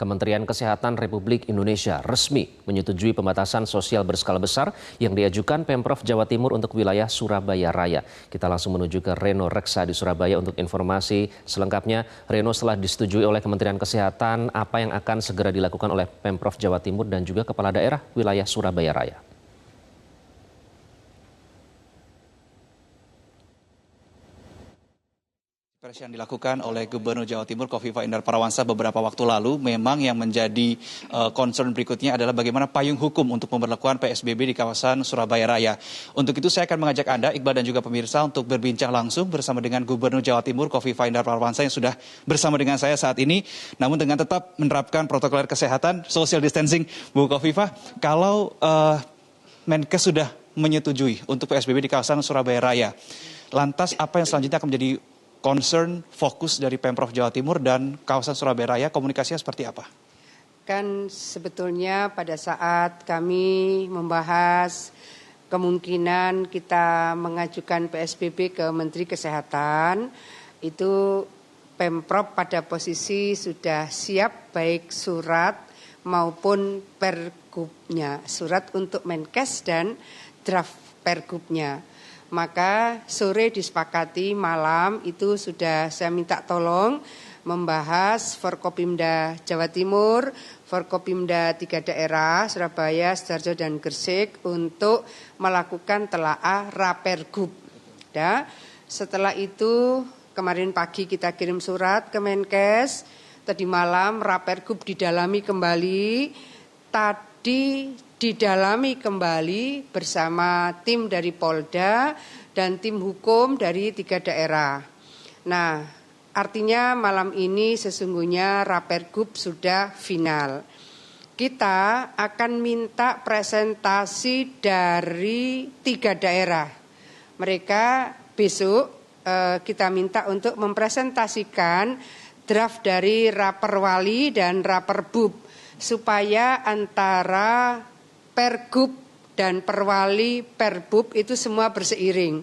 Kementerian Kesehatan Republik Indonesia resmi menyetujui pembatasan sosial berskala besar yang diajukan Pemprov Jawa Timur untuk wilayah Surabaya Raya. Kita langsung menuju ke Reno Reksa di Surabaya untuk informasi selengkapnya. Reno, setelah disetujui oleh Kementerian Kesehatan, apa yang akan segera dilakukan oleh Pemprov Jawa Timur dan juga kepala daerah wilayah Surabaya Raya? Yang dilakukan oleh Gubernur Jawa Timur Khofifah Indar Parawansa beberapa waktu lalu, memang yang menjadi concern berikutnya adalah bagaimana payung hukum untuk pemberlakuan PSBB di kawasan Surabaya Raya. Untuk itu saya akan mengajak Anda, Iqbal dan juga pemirsa, untuk berbincang langsung bersama dengan Gubernur Jawa Timur Khofifah Indar Parawansa yang sudah bersama dengan saya saat ini, namun dengan tetap menerapkan protokol kesehatan, social distancing. Bu Khofifah, kalau Menkes sudah menyetujui untuk PSBB di kawasan Surabaya Raya, lantas apa yang selanjutnya akan menjadi concern, fokus dari Pemprov Jawa Timur dan kawasan Surabaya Raya, komunikasinya seperti apa? Kan sebetulnya pada saat kami membahas kemungkinan kita mengajukan PSBB ke Menteri Kesehatan, itu Pemprov pada posisi sudah siap baik surat maupun pergubnya, surat untuk Menkes dan draft pergubnya. Maka sore disepakati, malam itu sudah saya minta tolong membahas Forkopimda Jawa Timur, Forkopimda 3 daerah, Surabaya, Sidoarjo, dan Gresik untuk melakukan telaah Rapergub. Nah, setelah itu kemarin pagi kita kirim surat ke Menkes, tadi malam Rapergub didalami kembali, tadi didalami kembali bersama tim dari Polda dan tim hukum dari 3 daerah. Nah, artinya malam ini sesungguhnya Rapergub sudah final. Kita akan minta presentasi dari 3 daerah. Mereka besok kita minta untuk mempresentasikan draft dari Raperwali dan Raperbub supaya antara Pergub dan Perwali Perbub itu semua berseiring.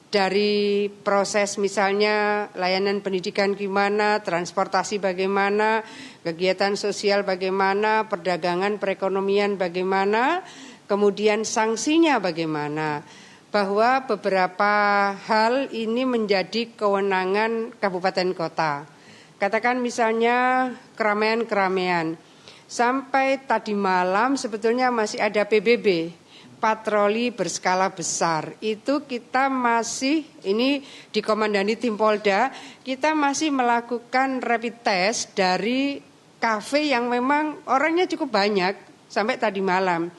Dari proses misalnya layanan pendidikan gimana, transportasi bagaimana, kegiatan sosial bagaimana, perdagangan, perekonomian bagaimana, kemudian sanksinya bagaimana. Bahwa beberapa hal ini menjadi kewenangan kabupaten kota. Katakan misalnya keramaian-keramaian. Sampai tadi malam sebetulnya masih ada PBB, patroli berskala besar. Itu kita masih, ini dikomandani tim Polda, kita masih melakukan rapid test dari kafe yang memang orangnya cukup banyak sampai tadi malam.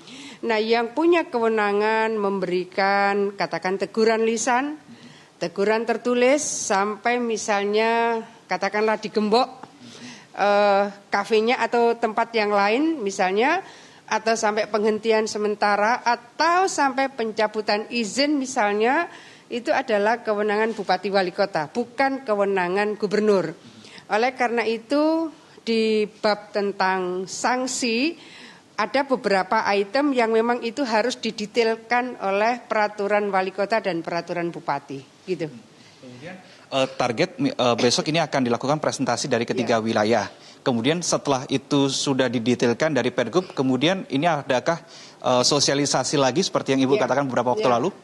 Nah, yang punya kewenangan memberikan katakan teguran lisan, teguran tertulis, sampai misalnya katakanlah digembok, kafenya atau tempat yang lain misalnya, atau sampai penghentian sementara atau sampai pencabutan izin misalnya, itu adalah kewenangan Bupati Wali Kota, bukan kewenangan Gubernur. Oleh karena itu di bab tentang sanksi ada beberapa item yang memang itu harus didetailkan oleh peraturan Wali Kota dan peraturan Bupati gitu. Kemudian target besok ini akan dilakukan presentasi dari ketiga wilayah. Kemudian setelah itu sudah didetailkan dari Pergub, kemudian ini adakah sosialisasi lagi seperti yang Ibu katakan beberapa waktu lalu?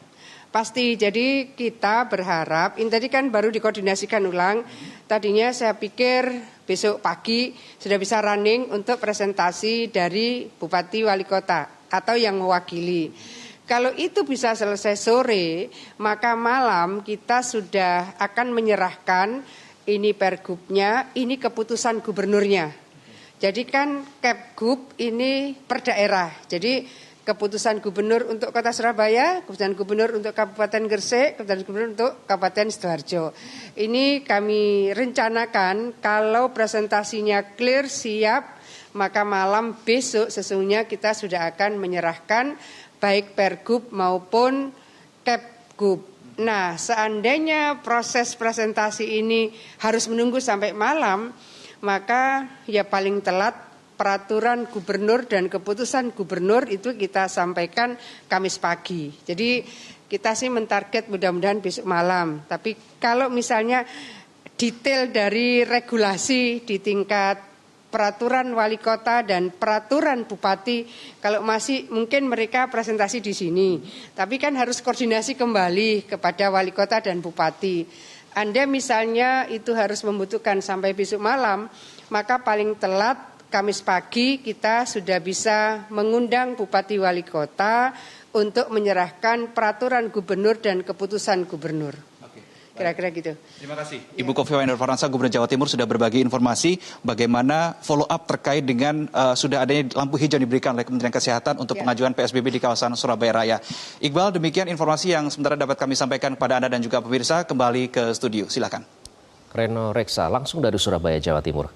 Pasti, jadi kita berharap, ini tadi kan baru dikoordinasikan ulang, tadinya saya pikir besok pagi sudah bisa running untuk presentasi dari Bupati Wali Kota atau yang mewakili. Kalau itu bisa selesai sore, maka malam kita sudah akan menyerahkan ini pergubnya, ini keputusan gubernurnya. Jadi kan Kepgub ini per daerah. Jadi keputusan gubernur untuk Kota Surabaya, keputusan gubernur untuk Kabupaten Gresik, keputusan gubernur untuk Kabupaten Sidoarjo. Ini kami rencanakan kalau presentasinya clear, siap, maka malam besok sesungguhnya kita sudah akan menyerahkan baik Pergub maupun Kepgub. Nah, seandainya proses presentasi ini harus menunggu sampai malam, maka ya paling telat peraturan gubernur dan keputusan gubernur itu kita sampaikan Kamis pagi. Jadi kita sih mentarget mudah-mudahan besok malam. Tapi kalau misalnya detail dari regulasi di tingkat peraturan wali kota dan peraturan bupati, kalau masih mungkin mereka presentasi di sini, tapi kan harus koordinasi kembali kepada wali kota dan bupati. Anda misalnya itu harus membutuhkan sampai besok malam, maka paling telat Kamis pagi kita sudah bisa mengundang bupati wali kota untuk menyerahkan peraturan gubernur dan keputusan gubernur. Kira-kira gitu. Terima kasih. Ibu Kofifa Indar Parawansa, Gubernur Jawa Timur sudah berbagi informasi bagaimana follow up terkait dengan sudah adanya lampu hijau diberikan oleh Kementerian Kesehatan untuk pengajuan PSBB di kawasan Surabaya Raya. Iqbal, demikian informasi yang sementara dapat kami sampaikan kepada Anda dan juga pemirsa. Kembali ke studio, silakan. Reno Reksa langsung dari Surabaya, Jawa Timur.